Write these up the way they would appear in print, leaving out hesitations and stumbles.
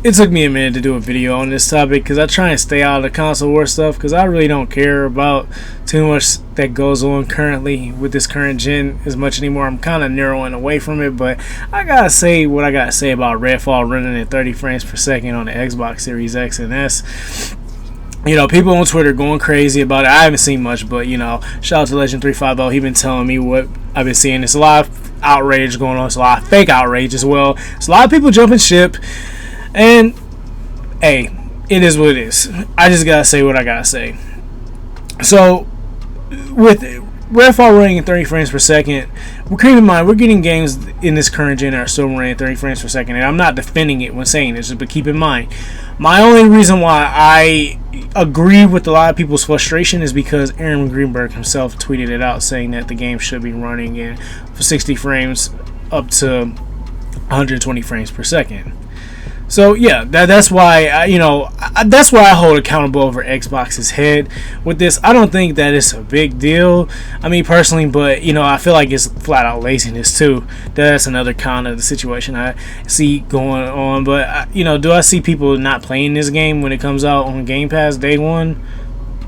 it took me a minute to do a video on this topic because I try and stay out of the console war stuff because I really don't care about too much that goes on currently with this current gen as much anymore. I'm kind of narrowing away from it, but I gotta say what I gotta say about Redfall running at 30 frames per second on the Xbox Series X and S. You know, people on Twitter going crazy about it. I haven't seen much, but, you know, shout out to Legend350. He been telling me what I've been seeing. There's a lot of outrage going on. It's a lot of fake outrage as well. There's a lot of people jumping ship. And, hey, it is what it is. I just gotta say what I gotta say. So, with Redfall running at 30 frames per second, keep in mind, we're getting games in this current gen that are still running at 30 frames per second. And I'm not defending it when saying this, but keep in mind, my only reason why I agree with a lot of people's frustration is because Aaron Greenberg himself tweeted it out saying that the game should be running in 60 frames up to 120 frames per second. So yeah, that's why that's why I hold accountable over Xbox's head with this. I don't think that it's a big deal. I mean, personally, but you know, I feel like it's flat out laziness too. That's another con of the situation I see going on. But you know, do I see people not playing this game when it comes out on Game Pass day one?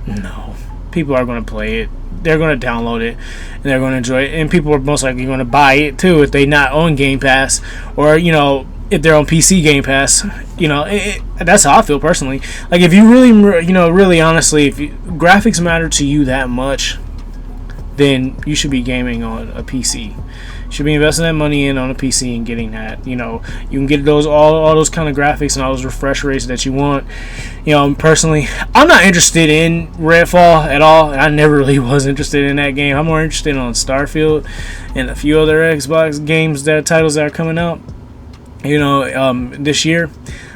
No, people are going to play it. They're going to download it and they're going to enjoy it, and people are most likely going to buy it too if they not on Game Pass, or you know, if they're on PC Game Pass. You know, that's how I feel personally. Like, if you really, you know, really honestly, if graphics matter to you that much, then you should be gaming on a PC. You should be investing that money in on a PC and getting that. You know, you can get those all those kind of graphics and all those refresh rates that you want. You know, personally, I'm not interested in Redfall at all. I never really was interested in that game. I'm more interested on Starfield and a few other Xbox games, titles that are coming out, you know, this year.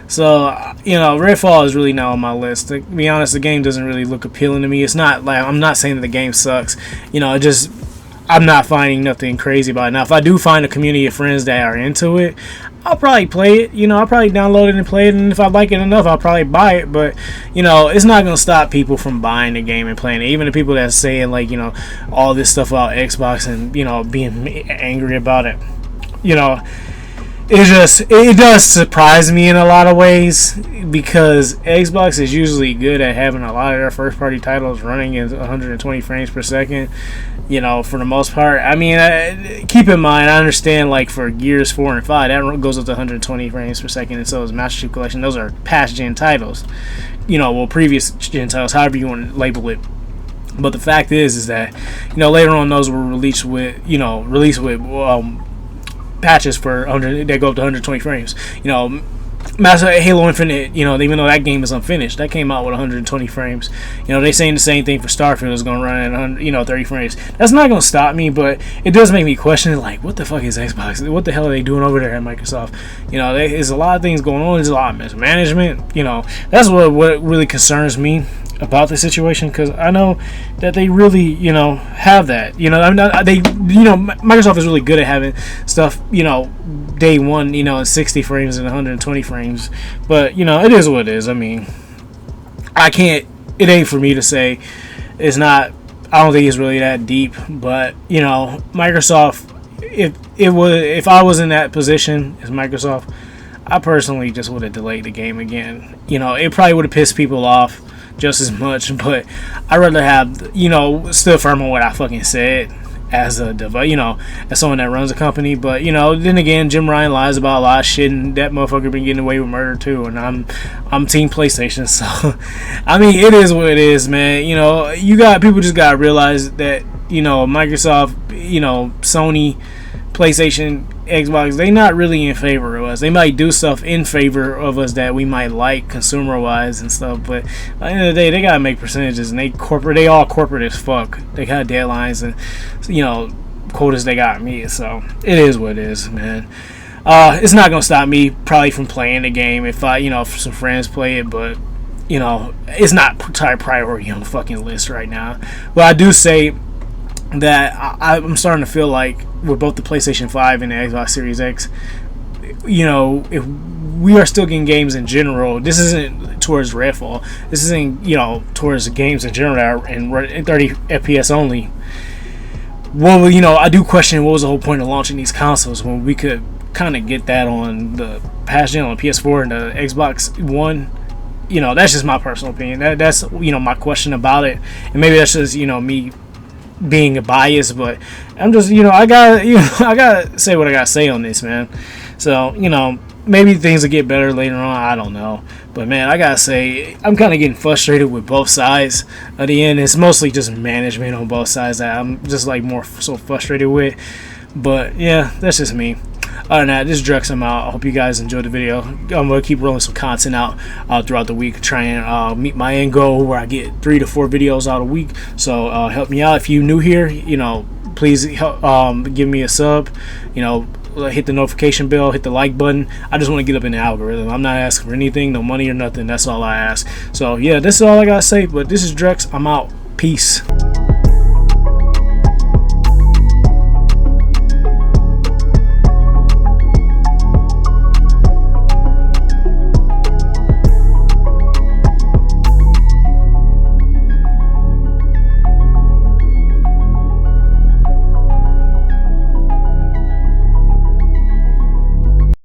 So, you know, Redfall is really not on my list. To be honest, the game doesn't really look appealing to me. It's not like, I'm not saying that the game sucks. You know, I'm not finding nothing crazy about it. Now, if I do find a community of friends that are into it, I'll probably play it. You know, I'll probably download it and play it. And if I like it enough, I'll probably buy it. But, you know, it's not going to stop people from buying the game and playing it. Even the people that's saying, like, you know, all this stuff about Xbox and, you know, being angry about it. You know, it does surprise me in a lot of ways, because Xbox is usually good at having a lot of their first party titles running at 120 frames per second, you know, for the most part. I mean, keep in mind, I understand, like, for Gears 4 and 5, that goes up to 120 frames per second, and so is Master Chief Collection. Those are past gen titles, you know, well, previous gen titles, however you want to label it. But the fact is that, you know, later on those were released with patches for that go up to 120 frames. You know, Master Halo Infinite, you know, even though that game is unfinished, that came out with 120 frames. You know, they saying the same thing for Starfield is going to run at 30 frames. That's not going to stop me, but it does make me question, like, what the fuck is Xbox? What the hell are they doing over there at Microsoft? You know, there's a lot of things going on. There's a lot of mismanagement. You know, that's what really concerns me about the situation, because I know that they really, you know, have that. You know, I mean, Microsoft is really good at having stuff, you know, day one, you know, in 60 frames and 120 frames. But, you know, it is what it is. I mean, it ain't for me to say. It's not, I don't think it's really that deep. But, you know, Microsoft, if I was in that position as Microsoft, I personally just would have delayed the game again. You know, it probably would have pissed people off just as much, but I'd rather have, you know, still firm on what I fucking said as as someone that runs a company. But, you know, then again, Jim Ryan lies about a lot of shit, and that motherfucker been getting away with murder too, and I'm team PlayStation. So I mean, it is what it is, man. You know, people just gotta realize that, you know, Microsoft, you know, Sony, PlayStation, Xbox, they not really in favor of us. They might do stuff in favor of us that we might like consumer wise and stuff, but at the end of the day, they gotta make percentages, and they all corporate as fuck. They got deadlines and, you know, quotas they got me. So it is what it is, man. It's not gonna stop me probably from playing the game if if some friends play it, but, you know, it's not priority on the fucking list right now. But I do say that I'm starting to feel like with both the PlayStation 5 and the Xbox Series X, you know, if we are still getting games in general, this isn't towards Redfall, this isn't, you know, towards games in general that are in 30 FPS only. Well, you know, I do question what was the whole point of launching these consoles when we could kind of get that on the past gen on the PS4 and the Xbox One. You know, that's just my personal opinion. That's, you know, my question about it, and maybe that's just, you know, me being a bias, but I'm just, you know, I gotta say what I gotta say on this, man. So, you know, maybe things will get better later on. I don't know, but man, I gotta say I'm kind of getting frustrated with both sides. At the end, it's mostly just management on both sides that I'm just like more so frustrated with. But yeah, that's just me. Other than that, this is Drex. I'm out. I hope you guys enjoyed the video. I'm going to keep rolling some content out throughout the week, try and meet my end goal where I get 3 to 4 videos out a week. So help me out. If you're new here, you know, please help, give me a sub, you know, hit the notification bell, hit the like button. I just want to get up in the algorithm. I'm not asking for anything, no money or nothing. That's all I ask. So yeah, this is all I got to say, but this is Drex. I'm out. Peace.